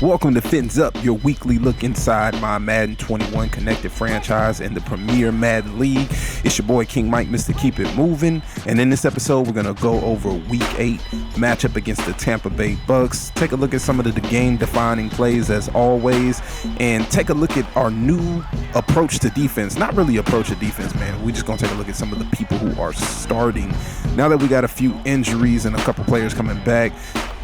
Welcome to Fins Up, your weekly look inside my Madden 21 connected franchise and the Premier Madden League. It's your boy King Mike, Mr. Keep It Moving. And in this episode, we're going to go over Week 8 matchup against the Tampa Bay Bucks. Take a look at some of the game-defining plays as always, and take a look at our new approach to defense. Not really approach to defense, man. We're just going to take a look at some of the people who are starting. Now that we got a few injuries and a couple players coming back,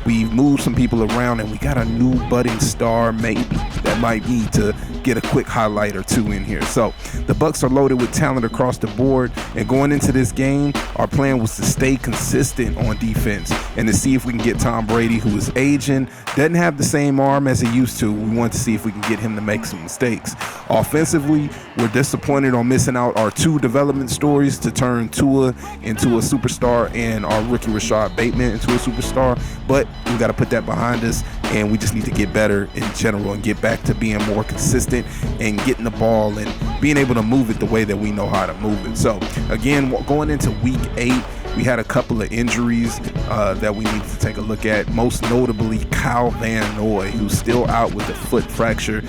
we've moved some people around and we got a new budding star maybe that might need to get a quick highlight or two in here. So the Bucks are loaded with talent across the board, and going into this game, our plan was to stay consistent on defense and to see if we can get Tom Brady, who is aging, doesn't have the same arm as he used to. We want to see if we can get him to make some mistakes. Offensively, we're disappointed on missing out our two development stories to turn Tua into a superstar and our rookie Rashad Bateman into a superstar, but we got to put that behind us, and we just need to get better in general and get back to being more consistent and getting the ball and being able to move it the way that we know how to move it. So again, going into Week 8, we had a couple of injuries that we needed to take a look at, most notably Kyle Van Noy, who's still out with a foot fracture.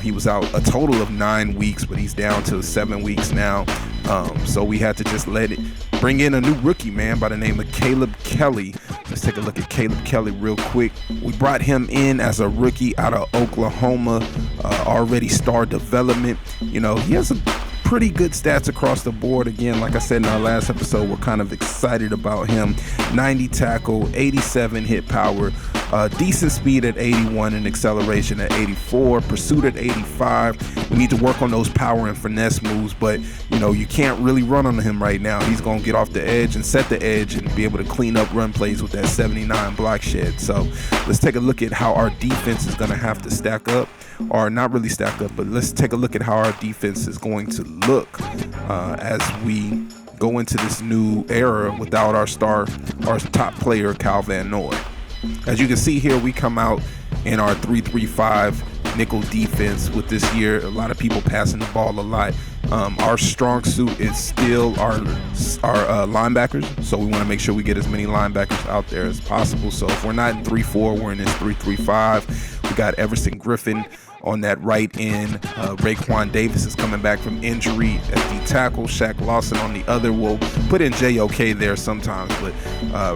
He was out a total of 9 weeks, but he's down to 7 weeks now. So we had to just bring in a new rookie, man, by the name of Caleb Kelly. Let's take a look at Caleb Kelly real quick. We brought him in as a rookie out of Oklahoma, already star development. You know, he has a pretty good stats across the board. Again, like I said in our last episode, we're kind of excited about him. 90 tackle, 87 hit power, decent speed at 81 and acceleration at 84, pursuit at 85. We need to work on those power and finesse moves, but you know, you can't really run on him right now. He's going to get off the edge and set the edge and be able to clean up run plays with that 79 block shed. So let's take a look at how our defense is going to have to stack up, or not really stack up, but let's take a look at how our defense is going to look as we go into this new era without our top player, Kyle Van Noy. As you can see here, we come out in our 3-3-5 nickel defense with this year. A lot of people passing the ball a lot. Our strong suit is still our linebackers, so we want to make sure we get as many linebackers out there as possible. So if we're not in 3-4, we're in this 3-3-5. We got Everson Griffin on that right end. Raekwon Davis is coming back from injury at the tackle. Shaq Lawson on the other. We'll put in JOK there sometimes, but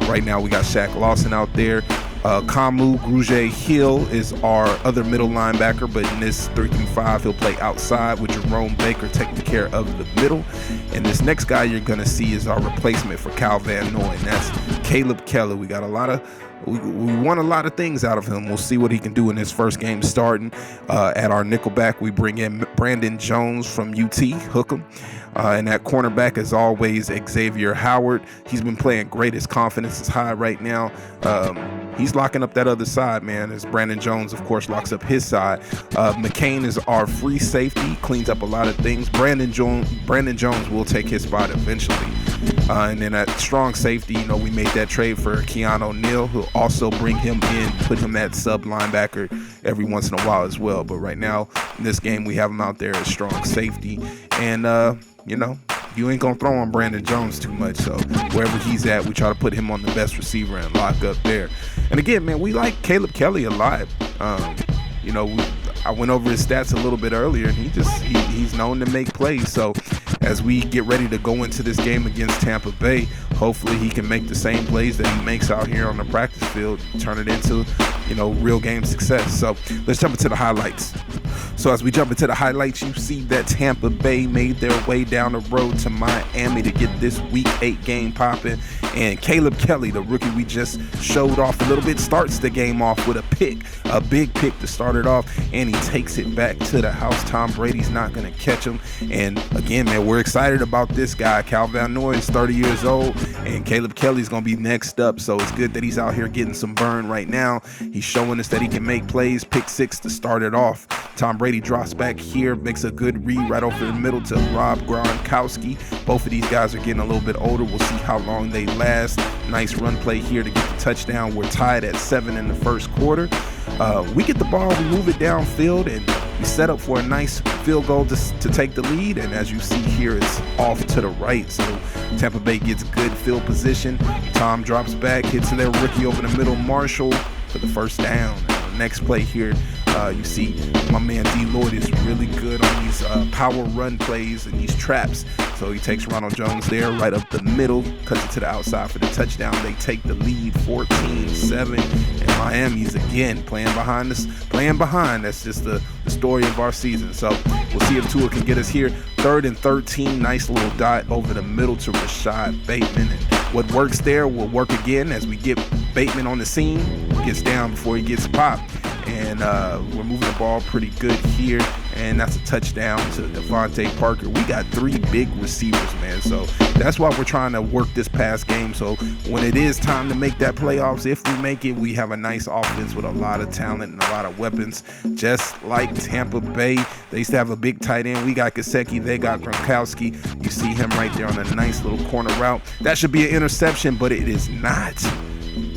right now we got Shaq Lawson out there. Kamu Grugier-Hill is our other middle linebacker, but in this 3-3-5, he'll play outside with Jerome Baker taking care of the middle. And this next guy you're going to see is our replacement for Kyle Van Noy, and that's Caleb Kelly. We want a lot of things out of him. We'll see what he can do in his first game starting. At our nickelback, we bring in Brandon Jones from UT, hook him. And that cornerback is always Xavier Howard. He's been playing great. His confidence is high right now. He's locking up that other side, man, as Brandon Jones, of course, locks up his side. McCain is our free safety, cleans up a lot of things. Brandon Jones will take his spot eventually. And then at strong safety, you know, we made that trade for Keanu O'Neal, who'll also bring him in, put him at sub linebacker every once in a while as well. But right now, in this game, we have him out there as strong safety. And, you know, you ain't gonna throw on Brandon Jones too much, so wherever he's at, we try to put him on the best receiver and lock up there. And again, man, we like Caleb Kelly a lot. You know, I went over his stats a little bit earlier, and he's known to make plays. So as we get ready to go into this game against Tampa Bay, hopefully he can make the same plays that he makes out here on the practice field, turn it into, you know, real game success. So let's jump into the highlights. So as we jump into the highlights, you see that Tampa Bay made their way down the road to Miami to get this Week 8 game popping. And Caleb Kelly, the rookie we just showed off a little bit, starts the game off with a big pick to start it off, and he takes it back to the house. Tom Brady's not going to catch him. And again, man, we're excited about this guy. Kyle Van Noy is 30 years old, and Caleb Kelly's going to be next up. So it's good that he's out here getting some burn right now. He's showing us that he can make plays. Pick 6 to start it off. Tom Brady drops back here, makes a good read right over the middle to Rob Gronkowski. Both of these guys are getting a little bit older. We'll see how long they last. Nice run play here to get the touchdown. We're tied at 7 in the first quarter. We get the ball, we move it downfield, and we set up for a nice field goal to take the lead. And as you see here, it's off to the right. So Tampa Bay gets good field position. Tom drops back, hits their rookie over the middle, Marshall, for the first down. on the next play here, you see my man D. Lloyd is really good on these power run plays and these traps. So he takes Ronald Jones there right up the middle, cuts it to the outside for the touchdown. They take the lead 14-7, and Miami's again playing behind. That's just the story of our season. So we'll see if Tua can get us here. 3rd and 13, nice little dot over the middle to Rashad Bateman. And what works there will work again as we get Bateman on the scene. Gets down before he gets popped. And we're moving the ball pretty good here, and that's a touchdown to Devontae Parker. We got 3 big receivers, man, so that's why we're trying to work this pass game. So when it is time to make that playoffs, if we make it, we have a nice offense with a lot of talent and a lot of weapons, just like Tampa Bay. They used to have a big tight end. We got Gesicki, they got Gronkowski. You see him right there on a nice little corner route. That should be an interception, but it is not.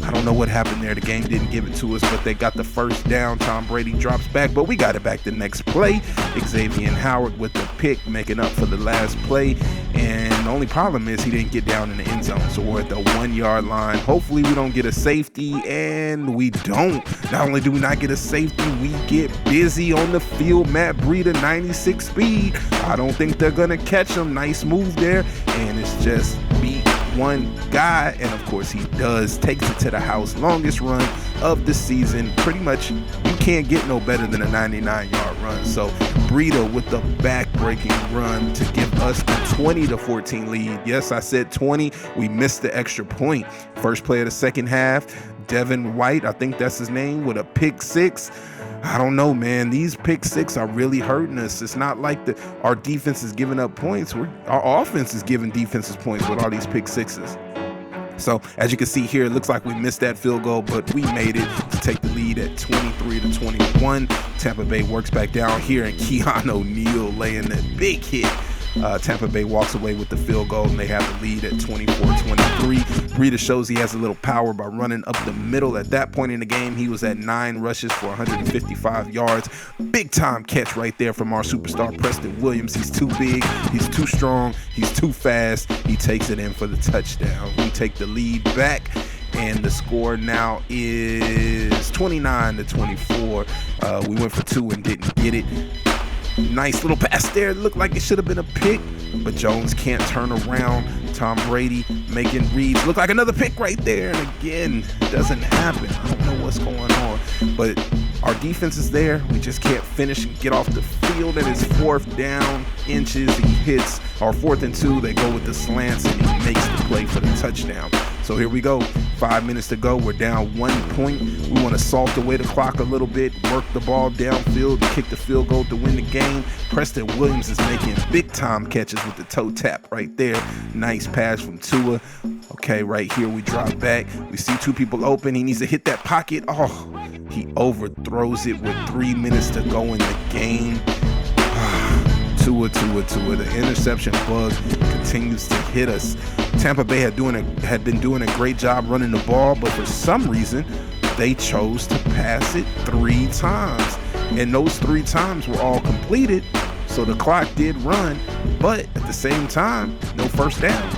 I don't know what happened there. The game didn't give it to us, but they got the first down. Tom Brady drops back, but we got it back the next play. Xavier Howard with the pick, making up for the last play. And the only problem is he didn't get down in the end zone. So we're at the 1-yard line. Hopefully we don't get a safety, and we don't. Not only do we not get a safety, we get busy on the field. Matt Breida, 96 speed. I don't think they're going to catch him. Nice move there. And it's just beat one guy, and of course he does. Takes it to the house. Longest run of the season. Pretty much you can't get no better than a 99-yard run. So Breida with the back-breaking run to give us the 20-14 lead. Yes, I said 20. We missed the extra point. First play of the second half, Devin White, I think that's his name, with a pick 6. I don't know, man. These pick 6 are really hurting us. It's not like our defense is giving up points. Our offense is giving defenses points with all these pick 6s. So as you can see here, it looks like we missed that field goal, but we made it to take the lead at 23-21. Tampa Bay works back down here, and Keon O'Neal laying that big hit. Tampa Bay walks away with the field goal, and they have the lead at 24-23. Breida shows he has a little power by running up the middle. At that point in the game, he was at 9 rushes for 155 yards. Big time catch right there from our superstar Preston Williams. He's too big, he's too strong, he's too fast. He takes it in for the touchdown. We take the lead back, and the score now is 29-24. We went for 2 and didn't get it. Nice little pass there. Looked like it should have been a pick, but Jones can't turn around. Tom Brady making reads. Look like another pick right there, and again, it doesn't happen. I don't know what's going on, but our defense is there. We just can't finish and get off the field. And it's 4th down inches. He hits our 4th and 2. They go with the slants, and he makes the play for the touchdown. So here we go. 5 minutes to go. We're down 1 point. We want to salt away the clock a little bit, work the ball downfield, kick the field goal to win the game. Preston Williams is making big time catches with the toe tap right there. Nice pass from Tua. Okay, right here we drop back. We see 2 people open. He needs to hit that pocket. Oh, he overthrows it with 3 minutes to go in the game. Tua. The interception bug continues to hit us. Tampa Bay had been doing a great job running the ball, but for some reason, they chose to pass it 3 times. And those 3 times were all completed, so the clock did run, but at the same time, no first down.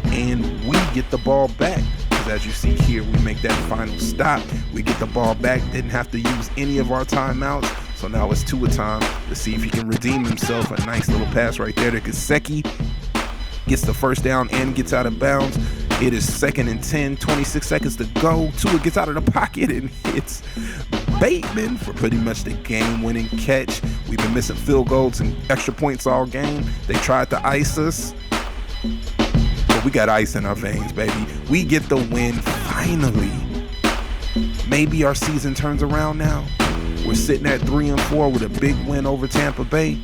And we get the ball back. Because as you see here, we make that final stop. We get the ball back, didn't have to use any of our timeouts. So now it's Tua time to see if he can redeem himself. A nice little pass right there to Gesicki. Gets the first down and gets out of bounds. It is 2nd and 10, 26 seconds to go. Tua gets out of the pocket and hits Bateman for pretty much the game-winning catch. We've been missing field goals and extra points all game. They tried to ice us, but we got ice in our veins, baby. We get the win finally. Maybe our season turns around now. We're sitting at 3-4 with a big win over Tampa Bay.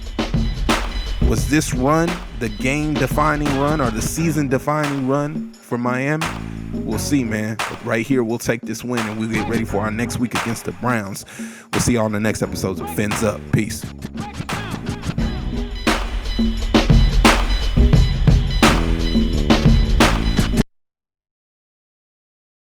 Was this run the game-defining run or the season-defining run for Miami? We'll see, man. But right here, we'll take this win, and we'll get ready for our next week against the Browns. We'll see you on the next episodes of Fins Up. Peace.